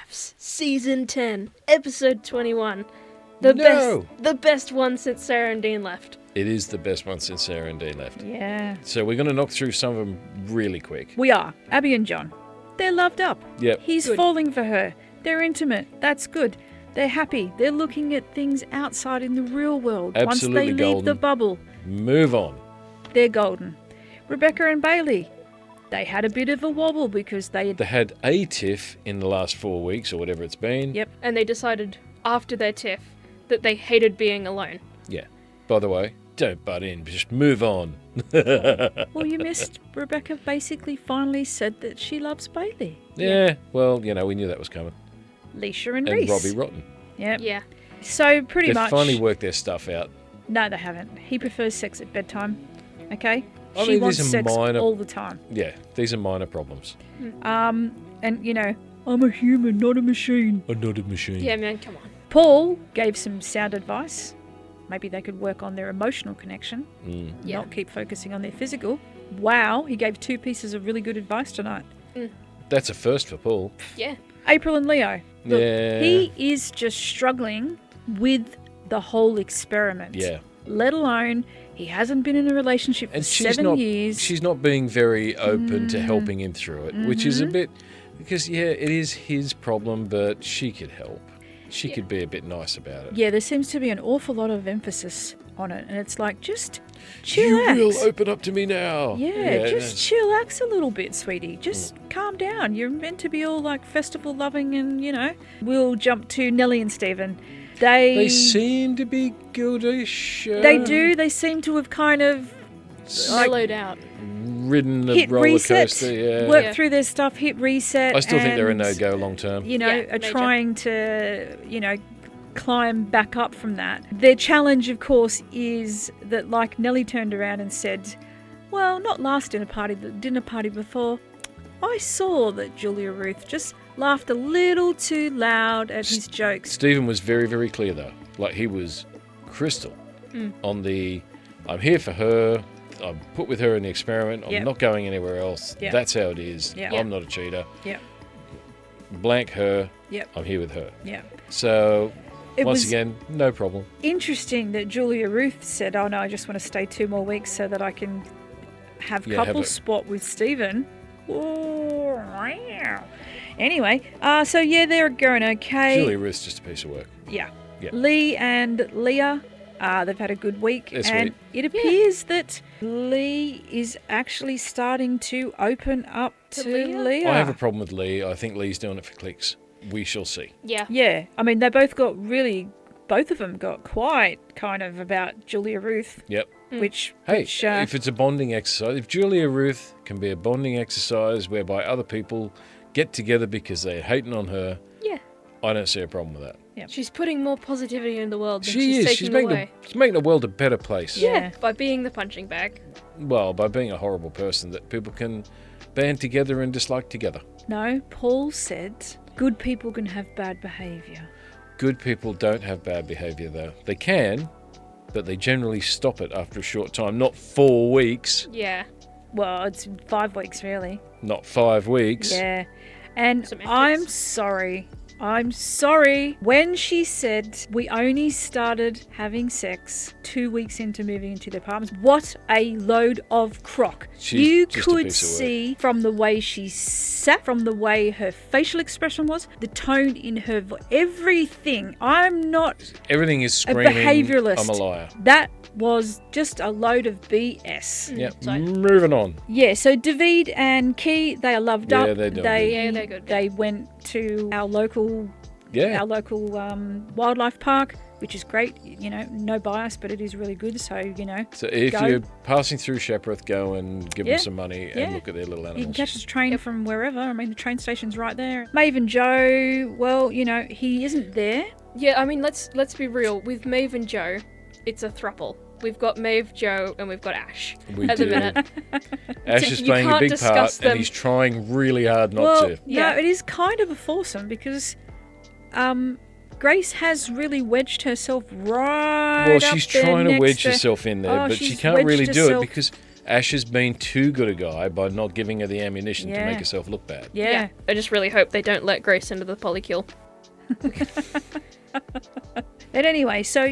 MAFS Season 10, Episode 21. The best one since Sarah and Dean left. It is the best one since Sarah and Dean left. Yeah. So we're going to knock through some of them really quick. We are. Abi and John. They're loved up. Yep. He's falling for her. They're intimate. That's good. They're happy. They're looking at things outside in the real world. Absolutely Once they leave golden. the bubble. Move on. They're golden. Rebecca and Bailey. They had a bit of a wobble because they had a tiff in the last 4 weeks or whatever it's been. Yep. And they decided after their tiff that they hated being alone. Yeah. By the way, don't butt in. Just move on. Well, you missed Rebecca basically finally said that she loves Bailey. Yeah. Well, we knew that was coming. Leisha and And Reiss. Robbie Rotten. Yep. Yeah. So pretty They've much. finally worked their stuff out. No, they haven't. He prefers sex at bedtime. Okay? I She mean, wants these are sex minor- all the time. Yeah. These are minor problems. And I'm a human, not a machine. Another machine. Yeah, man, come on. Paul gave some sound advice. Maybe they could work on their emotional connection, Yeah. not keep focusing on their physical. Wow, he gave 2 pieces of really good advice tonight. That's a first for Paul. Yeah. April and Leo. Look, Yeah. he is just struggling with the whole experiment. Yeah. Let alone, he hasn't been in a relationship for And she's 7 years. She's not being very open to helping him through it, which is a bit... Because, it is his problem, but she could help. She could be a bit nice about it. Yeah, there seems to be an awful lot of emphasis on it. And it's like, just chillax. You will open up to me now. Yeah, just chillax a little bit, sweetie. Just calm down. You're meant to be all like festival loving and, We'll jump to Nellie and Stephen. They seem to be goodish. They do. They seem to have kind of Mellowed out. Ridden the hit roller reset, coaster. Yeah. work through their stuff, hit reset. I still think they're a and, no-go long term. Yeah, are major. trying to, climb back up from that. Their challenge, of course, is that, like Nellie turned around and said, well, not last dinner party, the dinner party before, I saw that Julia-Ruth just laughed a little too loud at his jokes. Stephen was very, very clear, though. Like, he was crystal on the, I'm here for her, I'm put with her in the experiment, I'm not going anywhere else. Yep. That's how it is. Yep. I'm not a cheater. Yep. Blank her, Yep. I'm here with her. Yeah. So, It once was again, no problem. interesting that Julia-Ruth said, oh no, I just want to stay 2 more weeks so that I can have couple spot with Stephen. Oh, wow. Anyway, so they're going okay. Julia-Ruth's just a piece of work. Yeah. Yeah. Lee and Leah, they've had a good week. That's and sweet. it appears that Lee is actually starting to open up to Leah. I have a problem with Lee. I think Lee's doing it for clicks. We shall see. Yeah. Yeah. I mean, both of them got quite kind of about Julia-Ruth. Yep. Which, if it's a bonding exercise, if Julia-Ruth can be a bonding exercise whereby other people get together because they're hating on her, I don't see a problem with that. Yeah. She's putting more positivity in the world than She she's is. taking She's making away. she's making the world a better place. Yeah. By being the punching bag. Well, by being a horrible person that people can band together and dislike together. No, Paul said good people can have bad behaviour. Good people don't have bad behaviour, though. They can, but they generally stop it after a short time. Not 4 weeks. Yeah. Well, it's 5 weeks, really. Not 5 weeks. Yeah. And Semantics. I'm sorry. When she said we only started having sex 2 weeks into moving into their apartments, what a load of crock. She's You just a could piece of work. see from the way she sat, from the way her facial expression was, the tone in her voice, everything. I'm not Everything is a screaming, behaviouralist. I'm a liar. That was just a load of BS. Yep. So- Moving on. Yeah, so David and Key, they are loved Yeah, up. they're doing they, good. Yeah, they're good. They went to our local wildlife park, which is great. No bias, but it is really good. So, So if go. you're passing through Shepworth, go and give Yeah. them some money and look at their little You can animals. catch the train from wherever. I mean, the train station's right there. Maeve and Joe, well, he isn't there. Yeah, I mean, let's be real. With Maeve and Joe, it's a throuple. We've got Maeve, Joe, and we've got Ash We at the do. minute. Ash is You playing a can't big part, discuss them. and he's trying really hard not Well, to. Yeah. no, it is kind of a foursome because Grace has really wedged herself right Well, up she's there trying to next wedge to- herself in there, Oh, but she she's can't really wedged do it herself- because Ash has been too good a guy by not giving her the ammunition to make herself look bad. Yeah. I just really hope they don't let Grace into the polykill. But anyway, so,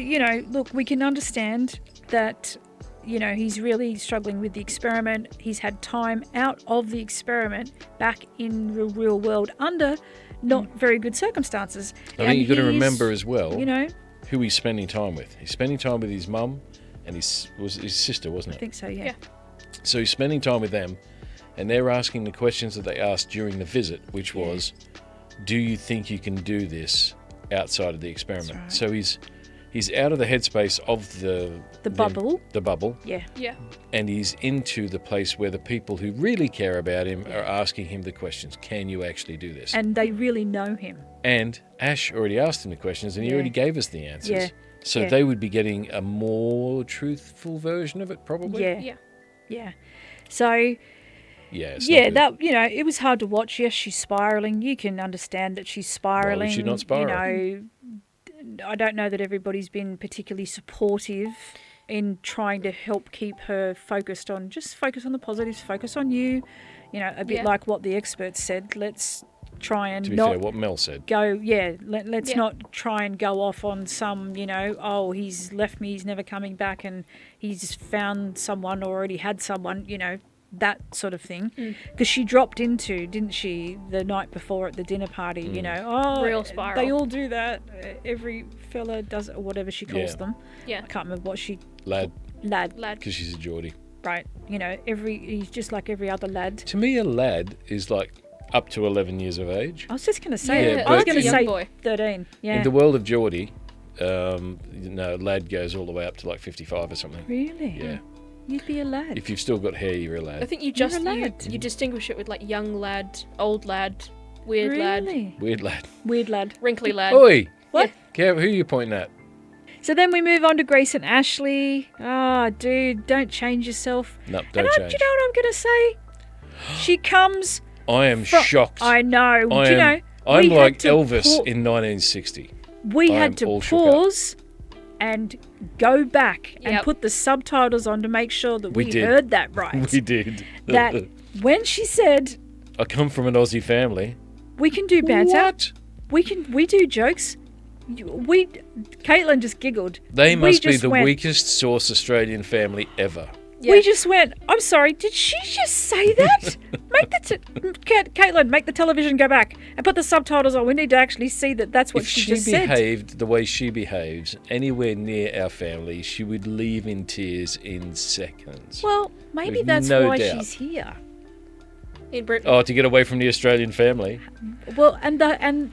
look, we can understand that, he's really struggling with the experiment. He's had time out of the experiment back in the real world under not very good circumstances. I think you've got to remember as well who he's spending time with. He's spending time with his mum and his sister, wasn't it? I think so, yeah. So he's spending time with them, and they're asking the questions that they asked during the visit, which was, do you think you can do this outside of the experiment? Right. So he's out of the headspace of the bubble. The bubble. Yeah. Yeah. And he's into the place where the people who really care about him are asking him the questions. Can you actually do this? And they really know him. And Ash already asked him the questions, and he already gave us the answers. Yeah. So they would be getting a more truthful version of it, probably. Yeah. So, it's not good. it was hard to watch. Yes, she's spiralling. You can understand that she's spiralling. Why would she not spiral? I don't know that everybody's been particularly supportive in trying to help keep her focused on the positives, focus on you. A bit like what the experts said. Let's try and to be not fair, what Mel said. Let's not try and go off on some, he's left me, he's never coming back, and he's found someone or already had someone, that sort of thing. Because she dropped into, didn't she, the night before at the dinner party, real spiral. They all do that. Every fella does it, or whatever she calls them. Yeah. I can't remember what she... Lad. Lad. Because she's a Geordie. Right. He's just like every other lad. To me, a lad is like up to 11 years of age. I was just going to say, I was going to say boy. 13. Yeah. In the world of Geordie, lad goes all the way up to like 55 or something. Really? Yeah. You'd be a lad. If you've still got hair, you're a lad. I think you distinguish it with like young lad, old lad, weird lad, Weird lad. Weird lad. wrinkly lad. Oi! What? Kev, who are you pointing at? So then we move on to Grace and Ashley. Oh, dude, don't change yourself. No, don't change. Do you know what I'm going to say? She comes... I am shocked. I know. I'm like Elvis in 1960. We had to pause and go back and put the subtitles on to make sure that we heard that right. We did. That when she said... I come from an Aussie family. We can do banter. What? We do jokes. Caitlin just giggled. They must be the weakest source Australian family ever. Yeah. We just went, I'm sorry, did she just say that? Caitlin, make the television go back and put the subtitles on. We need to actually see that that's what she just said. If she behaved the way she behaves anywhere near our family, she would leave in tears in seconds. Well, maybe that's why she's here. In Britain. Oh, to get away from the Australian family. Well, and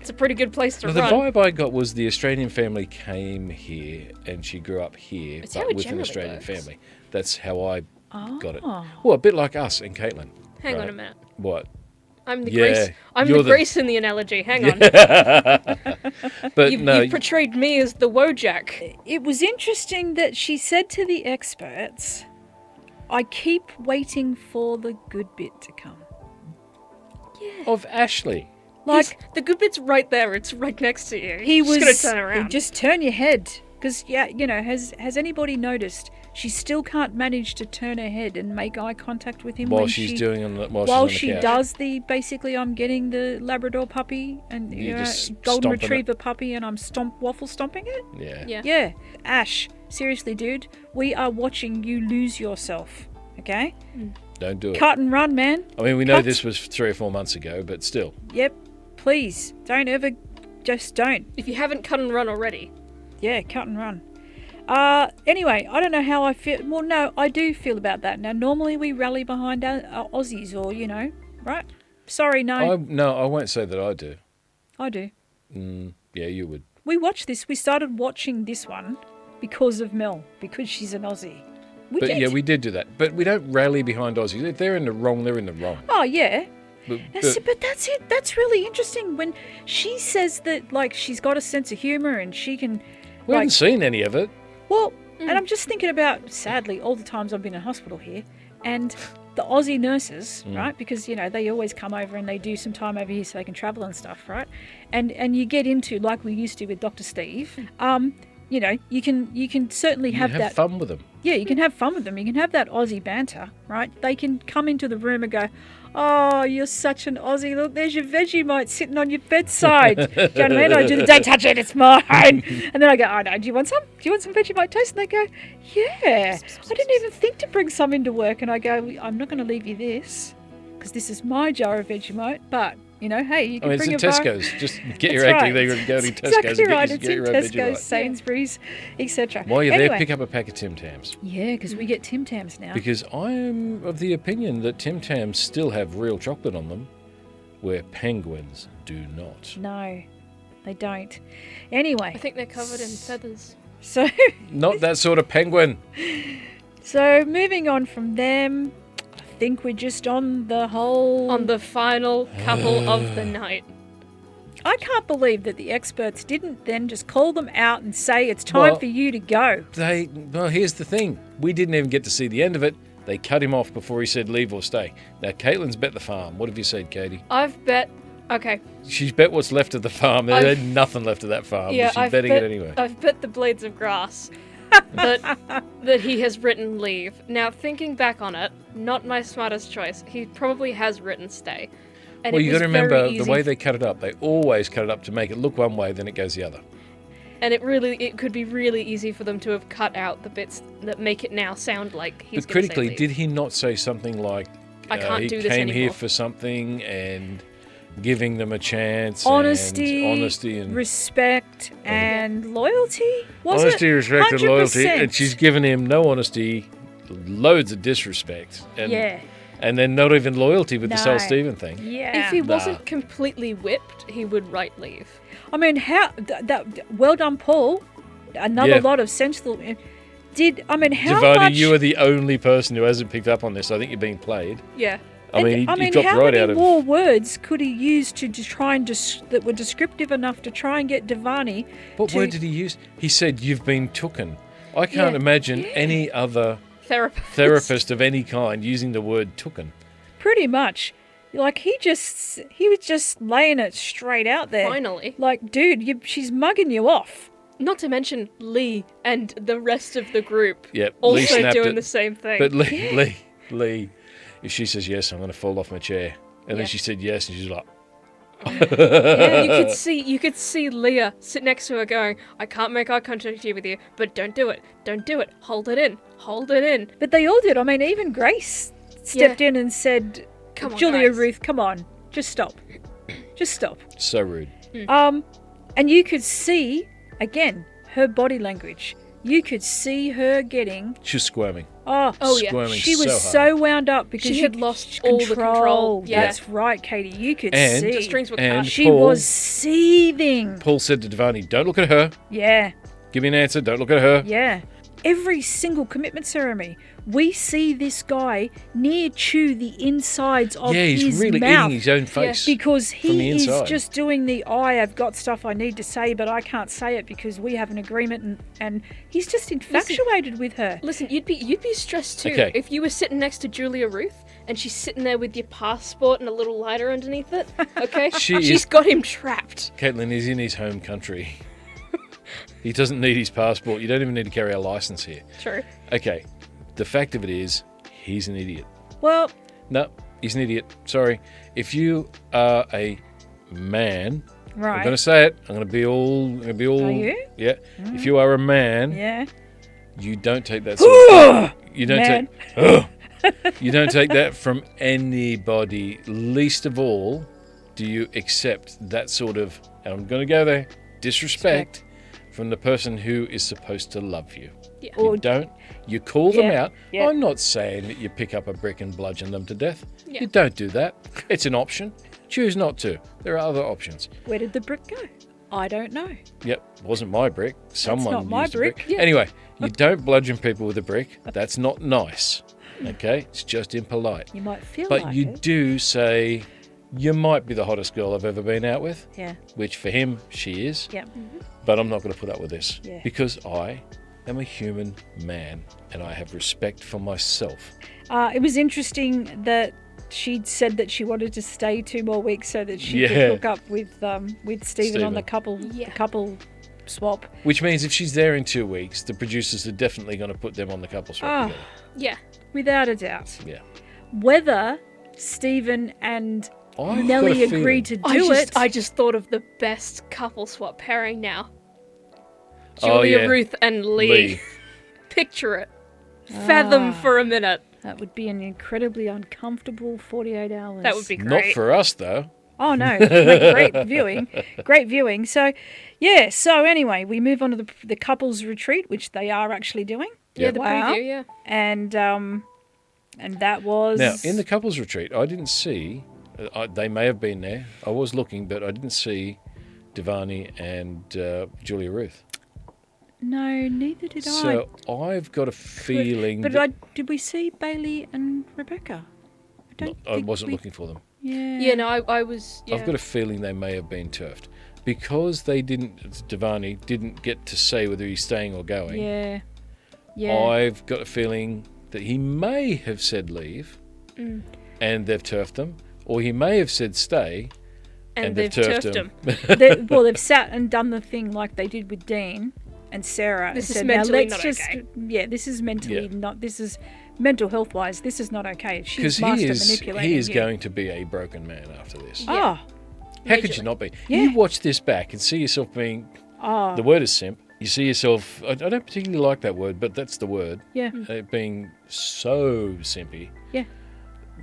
it's a pretty good place to run. The vibe I got was the Australian family came here and she grew up here, but with an Australian family. That's how I got it. Well, a bit like us and Caitlin. Hang on a minute. What? I'm the Grace. I'm the Grace in the analogy. Hang on. But you've portrayed me as the Wojak. It was interesting that she said to the experts, "I keep waiting for the good bit to come." Yeah. Of Ashley. Like the good bit's right there. It's right next to you. He was just gonna turn around. Just turn your head, because has anybody noticed she still can't manage to turn her head and make eye contact with him while when she's on the couch. Does the basically I'm getting the Labrador puppy and golden retriever puppy and I'm waffle stomping it. Yeah. Ash, seriously, dude, we are watching you lose yourself. Okay. Don't do it. Cut and run, man. I mean, we know this was 3 or 4 months ago, but still. Yep. Please, don't. If you haven't cut and run already. Yeah, cut and run. Anyway, I don't know how I feel. Well, no, I do feel about that. Now, normally we rally behind our Aussies or, right? Sorry, no. I won't say that I do. I do. Yeah, you would. We watched this. We started watching this one because of Mel, because she's an Aussie. Yeah, we did do that. But we don't rally behind Aussies. If they're in the wrong, they're in the wrong. Oh, yeah. But that's it. That's really interesting when she says that, like, she's got a sense of humour and she can... We haven't seen any of it. Well, and I'm just thinking about, sadly, all the times I've been in hospital here, and the Aussie nurses, right? Because, they always come over and they do some time over here so they can travel and stuff, right? And you get into, like we used to with Dr. Steve, you can certainly have fun with them. Yeah, you can have fun with them. You can have that Aussie banter, right? They can come into the room and go, "Oh, you're such an Aussie. Look, there's your Vegemite sitting on your bedside." Do you know what I mean? I do the, "Don't touch it, it's mine." And then I go, "Oh, no, do you want some? Do you want some Vegemite toast?" And they go, "Yeah. I didn't even think to bring some into work." And I go, "I'm not going to leave you this because this is my jar of Vegemite, but... You know, hey, you can bring it's in Tesco's. Just get your That's acting right. there and go to Tesco's Exactly right. and It's get in your own Tesco's, Vegemite. Sainsbury's, etc. While you're Anyway, there, pick up a pack of Tim Tams. Yeah, because we get Tim Tams now. Because I am of the opinion that Tim Tams still have real chocolate on them, where penguins do not. No, they don't. Anyway. I think they're covered in feathers. So Not that sort of penguin. So moving on from them, I think we're just on the final couple of the night. I can't believe that the experts didn't then just call them out and say it's time for you to go. Well, here's the thing. We didn't even get to see the end of it. They cut him off before he said leave or stay. Now, Caitlin's bet the farm. What have you said, Kayty? I've bet... Okay. She's bet what's left of the farm. There's nothing left of that farm. Yeah, but she's betting it anyway. I've bet the blades of grass that he has written leave. Now, thinking back on it, not my smartest choice. He probably has written stay. And Well, it you was got to remember very the easy way they cut it up. They always cut it up to make it look one way, then it goes the other. And it could be really easy for them to have cut out the bits that make it now sound like he's But going to say critically, leave. did he not say something like, I can't he do this came here anymore. for something and giving them a chance, Honesty, and respect, and loyalty? Was honesty, it? respect, and loyalty, 100%. and she's given him no honesty, loads of disrespect, and then not even loyalty with this whole Stephen thing. Yeah. If he wasn't completely whipped, he would write leave. I mean, well done, Paul. Another lot of sensible... how Davarni, much... you are the only person who hasn't picked up on this. I think you're being played. Yeah. I mean, he dropped how right many out of... more words could he use to try and that were descriptive enough to try and get Davarni What word did he use? He said, "You've been tooken." I can't imagine any other therapist of any kind using the word tooken. Pretty much. Like, he was just laying it straight out there. Finally. Like, dude, she's mugging you off. Not to mention Lee and the rest of the group Yep, Lee also snapped doing it. the same thing. But Lee, if she says yes, I'm going to fall off my chair. And then she said yes, and she's like... Yeah, you could see Leah sit next to her going, "I can't make eye contact with you, but don't do it, hold it in. But they all did. I mean, even Grace stepped in and said, Come on, Julia-Ruth, come on, just stop. Just stop. So rude. And you could see, again, her body language. You could see her getting... She was squirming. Oh yeah. Squirming She was hard. so wound up because She had lost all the control. Yeah. That's right, Kayty. You could And- see. The strings were And cut. She Paul- was seething. Paul said to Davarni, "Don't look at her. Yeah. Give me an answer. Don't look at her." Yeah. Every single commitment ceremony, we see this guy near chew the insides of He's his really mouth eating his own face. because from the he is inside. just doing I've got stuff I need to say, but I can't say it because we have an agreement, and he's just infatuated with her. Listen, you'd be stressed too Okay. if you were sitting next to Julia-Ruth and she's sitting there with your passport and a little lighter underneath it. Okay, she's got him trapped. Caitlin is in his home country. He doesn't need his passport. You don't even need to carry a license here. True. Okay, the fact of it is, he's an idiot. Well, No, he's an idiot. Sorry. If you are a man, right. I'm going to say it. I'm going to be all. Are you? Yeah. If you are a man, Yeah. you don't take that. Sort of, you don't Man. take. You don't take that from anybody. Least of all, do you accept that sort of. And I'm going to go there. Disrespect from the person who is supposed to love you. Yeah. You don't. You call them out. Yeah. I'm not saying that you pick up a brick and bludgeon them to death. Yeah. You don't do that. It's an option. Choose not to. There are other options. Where did the brick go? I don't know. Yep, wasn't my brick. Someone not my used a brick. Yeah. Anyway, you don't bludgeon people with a brick. That's not nice. Okay? It's just impolite. You might feel But like you it. do say, you might be the hottest girl I've ever been out with, Yeah. which for him, she is. Yeah. But I'm not going to put up with this Yeah. because I am a human man and I have respect for myself. It was interesting that she'd said that she wanted to stay 2 more weeks so that she could Yeah. hook up with Stephen on the Stephen. couple swap. Which means if she's there in 2 weeks, the producers are definitely going to put them on the couple swap Oh, together. Yeah. without a doubt. Yeah. Whether Stephen and I've Nellie got a agreed to I do just, it. I just thought of the best couple swap pairing now. Oh, yeah. Julia-Ruth and Lee. Lee. Picture it. Fathom for a minute. That would be an incredibly uncomfortable 48 hours. That would be Not great. for us, though. Oh, no. Great viewing. Great viewing. So, yeah. So, anyway, we move on to the couples retreat, which they are actually doing. Yeah, the Wow. preview, yeah. And that was... Now, in the couples retreat, I didn't see, they may have been there. I was looking, but I didn't see Davarni and Julia-Ruth. No, neither did I. So I've got a feeling But that did we see Bailey and Rebecca? I wasn't looking for them. Yeah. Yeah, no, I was. Yeah. I've got a feeling they may have been turfed. Because Davarni didn't get to say whether he's staying or going, Yeah. Yeah. I've got a feeling that he may have said leave and they've turfed them, or he may have said stay and they've turfed him. They've sat and done the thing like they did with Dean and Sarah. This and is said, mentally now let's not just, okay. Yeah, this is mentally Yeah. not. This is mental health wise. This is not okay. Because She's master he manipulating is you. going to be a broken man after this. Oh, How could you not be? Yeah. You watch this back and see yourself being, oh, the word is simp. You see yourself, I don't particularly like that word, but that's the word, yeah, being so simpy. yeah.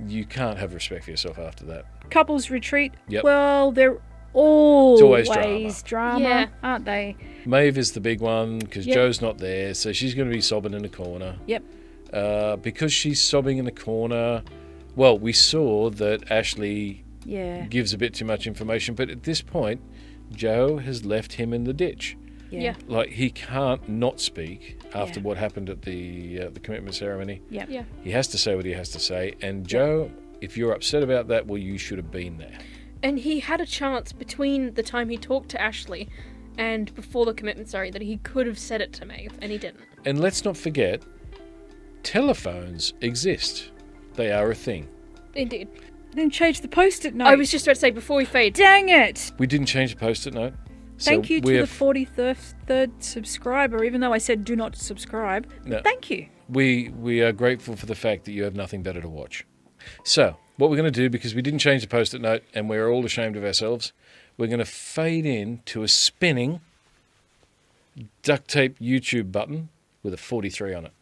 You can't have respect for yourself after that. Couples retreat. Yep. Well, they're always always drama, Yeah. aren't they? Maeve is the big one because Yep. Joe's not there, so she's going to be sobbing in the corner. Yep. Because she's sobbing in the corner, well, we saw that Ashley Yeah. gives a bit too much information, but at this point, Joe has left him in the ditch. Yeah. Like, he can't not speak after Yeah. what happened at the commitment ceremony. Yep. Yeah. He has to say what he has to say. And Joe, if you're upset about that, well, you should have been there. And he had a chance between the time he talked to Ashley and before the commitment, that he could have said it to Maeve, and he didn't. And let's not forget, telephones exist. They are a thing. Indeed. Then change the post-it note. I was just about to say, before we fade, Dang it! We didn't change the post-it note. Thank you to we the have- 43rd subscriber, even though I said do not subscribe. No. Thank you. We are grateful for the fact that you have nothing better to watch. So, what we're going to do, because we didn't change the post-it note and we're all ashamed of ourselves, we're going to fade in to a spinning duct tape YouTube button with a 43 on it.